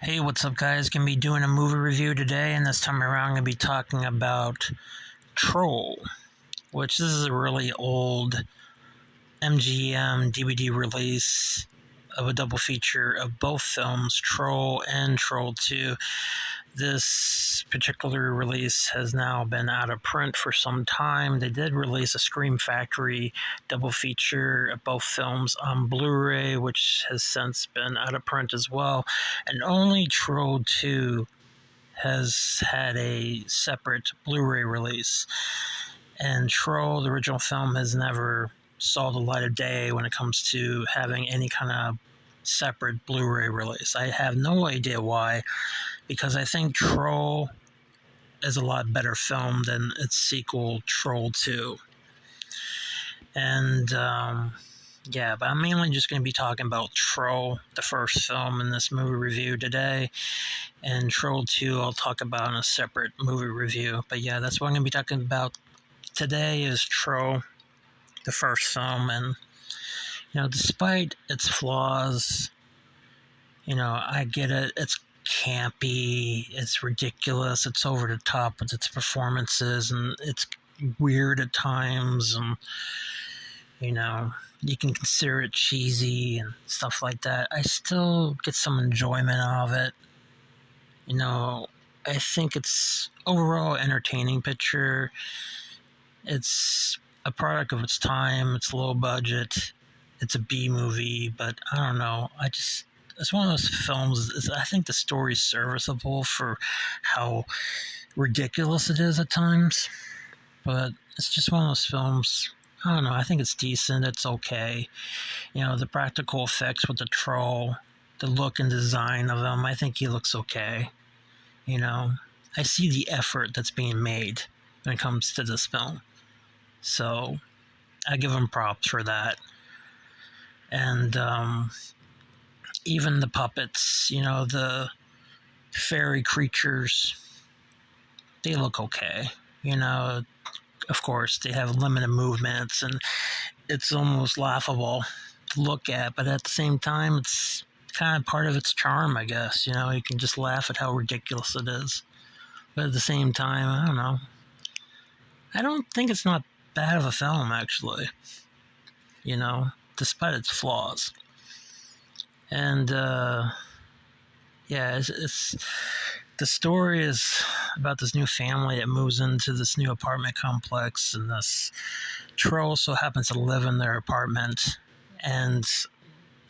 Hey, what's up, guys? Gonna be doing a movie review today, and this time around, gonna be talking about Troll, which this is a really old MGM DVD release of a double feature of both films, Troll and Troll 2. This particular release has now been out of print for some time. They did release a Scream Factory double feature of both films on Blu-ray, which has since been out of print as well. And only Troll 2 has had a separate Blu-ray release. And Troll, the original film, has never saw the light of day when it comes to having any kind of separate Blu-ray release. I have no idea why, because I think Troll is a lot better film than its sequel, Troll 2. And but I'm mainly just going to be talking about Troll, the first film in this movie review today, and Troll 2 I'll talk about in a separate movie review. But yeah, that's what I'm going to be talking about today is Troll, the first film. And despite its flaws, I get it. It's campy, it's ridiculous, it's over the top with its performances, and it's weird at times, and you can consider it cheesy and stuff like that. I still get some enjoyment out of it. I think it's overall entertaining picture. It's a product of its time. It's low budget. It's a B movie, but I don't know. It's one of those films. I think the story's serviceable for how ridiculous it is at times, but it's just one of those films. I don't know. I think it's decent. It's okay. The practical effects with the troll, the look and design of him, I think he looks okay. I see the effort that's being made when it comes to this film. So I give him props for that. And even the puppets, the fairy creatures, they look okay. Of course, they have limited movements, and it's almost laughable to look at, but at the same time, it's kind of part of its charm, I guess. You can just laugh at how ridiculous it is. But at the same time, I don't know. I don't think it's not bad of a film, actually. Despite its flaws. And, it's the story is about this new family that moves into this new apartment complex, and this troll so happens to live in their apartment, and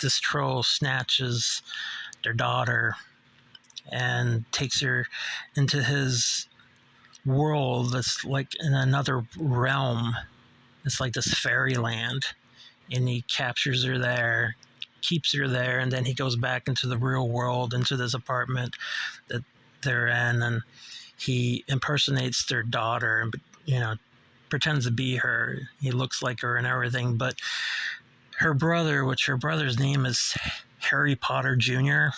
this troll snatches their daughter and takes her into his world that's like in another realm. It's like this fairyland, and he captures her there, keeps her there, and then he goes back into the real world, into this apartment that they're in, and he impersonates their daughter and pretends to be her. He looks like her and everything, but her brother's name is Harry Potter Jr.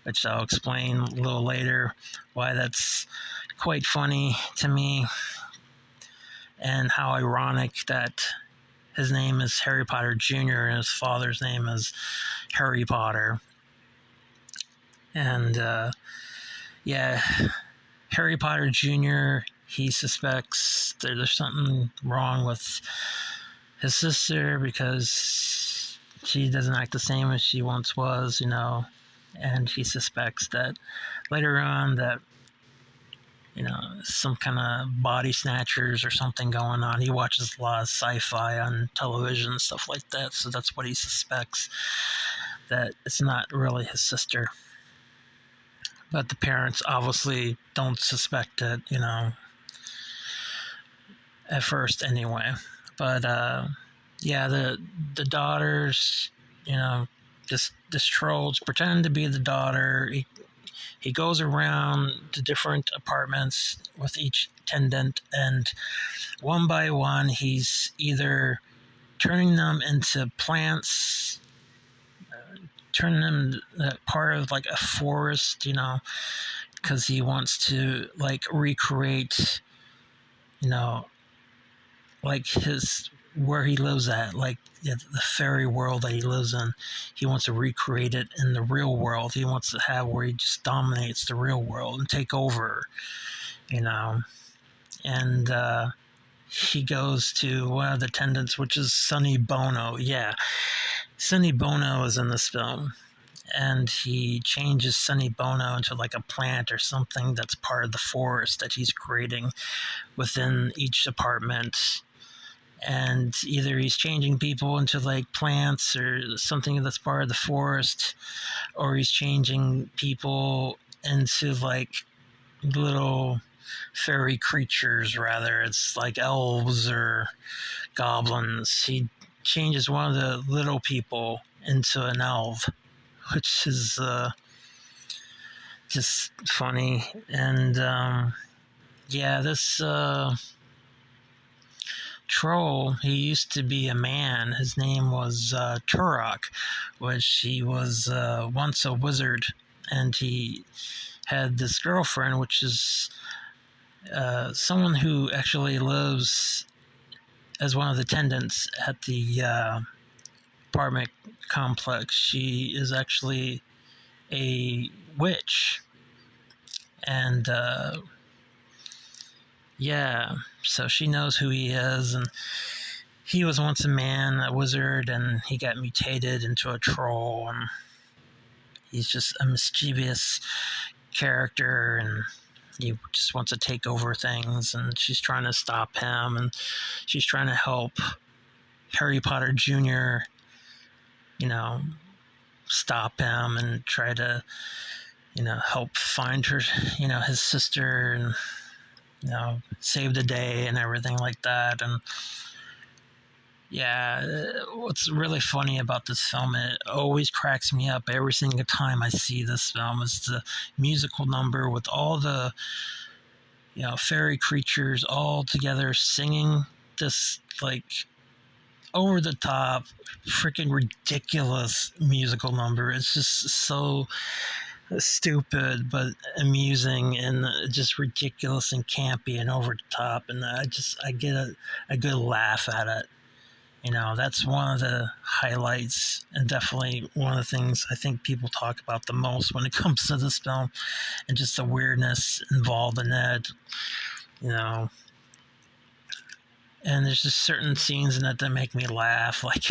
Which I'll explain a little later why that's quite funny to me, and how ironic that his name is Harry Potter Jr. and his father's name is Harry Potter. And Harry Potter Jr., he suspects there's something wrong with his sister because she doesn't act the same as she once was, and he suspects that later on that some kind of body snatchers or something going on. He watches a lot of sci-fi on television and stuff like that, so that's what he suspects, that it's not really his sister. But the parents obviously don't suspect it, at first anyway. But the daughters, this troll's pretend to be the daughter. He goes around to different apartments with each tenant, and one by one, he's either turning them into plants, turning them part of like a forest, because he wants to like recreate, like his where he lives at, like the fairy world that he lives in. He wants to recreate it in the real world. He wants to have where he just dominates the real world and take over, you know. And he goes to one of the attendants, which is Sonny Bono. Yeah, Sonny Bono is in this film. And he changes Sonny Bono into like a plant or something that's part of the forest that he's creating within each apartment. And either he's changing people into like plants or something that's part of the forest, or he's changing people into like little fairy creatures, rather. It's like elves or goblins. He changes one of the little people into an elf, which is just funny. And yeah, this troll, he used to be a man. His name was Turok, which he was once a wizard, and he had this girlfriend, which is someone who actually lives as one of the attendants at the apartment complex. She is actually a witch. And yeah, so she knows who he is, and he was once a man, a wizard, and he got mutated into a troll, and he's just a mischievous character, and he just wants to take over things, and she's trying to stop him, and she's trying to help Harry Potter Jr., you know, stop him and try to, you know, help find her, you know, his sister, and, you know, save the day and everything like that. And yeah, what's really funny about this film, it always cracks me up every single time I see this film, is the musical number with all the, you know, fairy creatures all together singing this like over the top, freaking ridiculous musical number. It's just so stupid but amusing, and just ridiculous and campy and over the top, and I get a good laugh at it. You know, that's one of the highlights, and definitely one of the things I think people talk about the most when it comes to this film, and just the weirdness involved in it, you know. And there's just certain scenes in it that make me laugh, like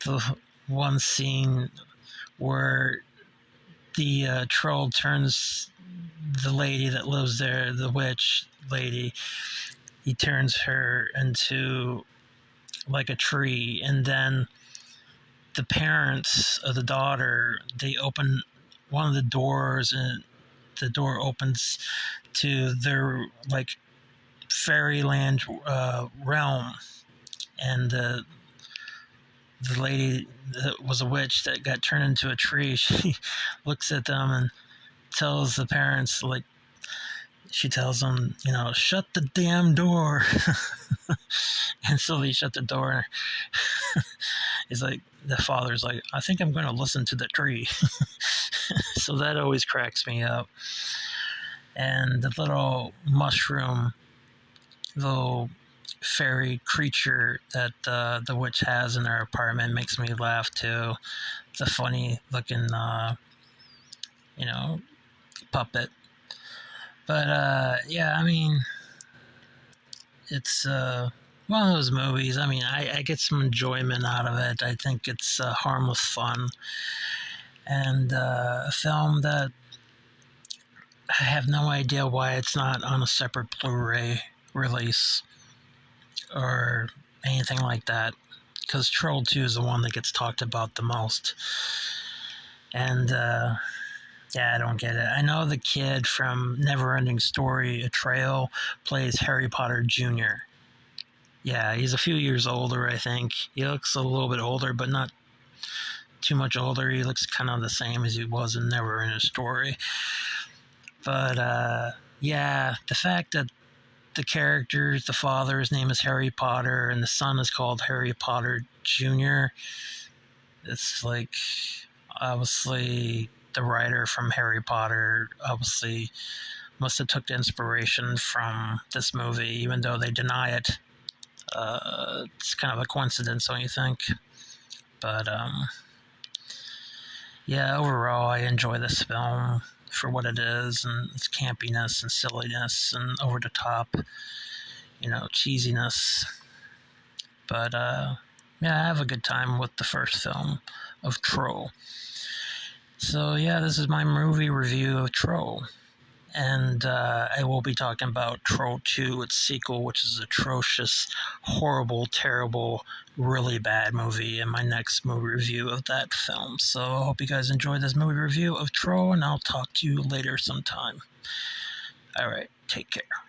the one scene where the troll turns the lady that lives there, the witch lady, he turns her into like a tree, and then the parents of the daughter, they open one of the doors, and the door opens to their like fairyland realm, and the lady that was a witch that got turned into a tree, she looks at them and tells the parents, like, she tells them, you know, shut the damn door. And so they shut the door. He's like, the father's like, I think I'm going to listen to the tree. So that always cracks me up. And the little mushroom, little fairy creature that the witch has in her apartment makes me laugh too. It's a funny looking, you know, puppet. But yeah, I mean, it's one of those movies. I mean, I get some enjoyment out of it. I think it's harmless fun, and a film that I have no idea why it's not on a separate Blu-ray release or anything like that, because Troll 2 is the one that gets talked about the most. And yeah, I don't get it. I know the kid from Neverending Story, Atreyu, plays Harry Potter Jr. Yeah, he's a few years older, I think. He looks a little bit older, but not too much older. He looks kind of the same as he was in Neverending Story. But yeah, the fact that the characters, the father, his name is Harry Potter, and the son is called Harry Potter Jr., it's like, obviously, the writer from Harry Potter obviously must have took the inspiration from this movie, even though they deny it It's kind of a coincidence, don't you think? But yeah, overall, I enjoy this film for what it is and its campiness and silliness and over the top, cheesiness. But yeah, I have a good time with the first film of Troll. So yeah, this is my movie review of Troll. And I will be talking about Troll 2, its sequel, which is atrocious, horrible, terrible, really bad movie, in my next movie review of that film. So I hope you guys enjoyed this movie review of Troll, and I'll talk to you later sometime. Alright, take care.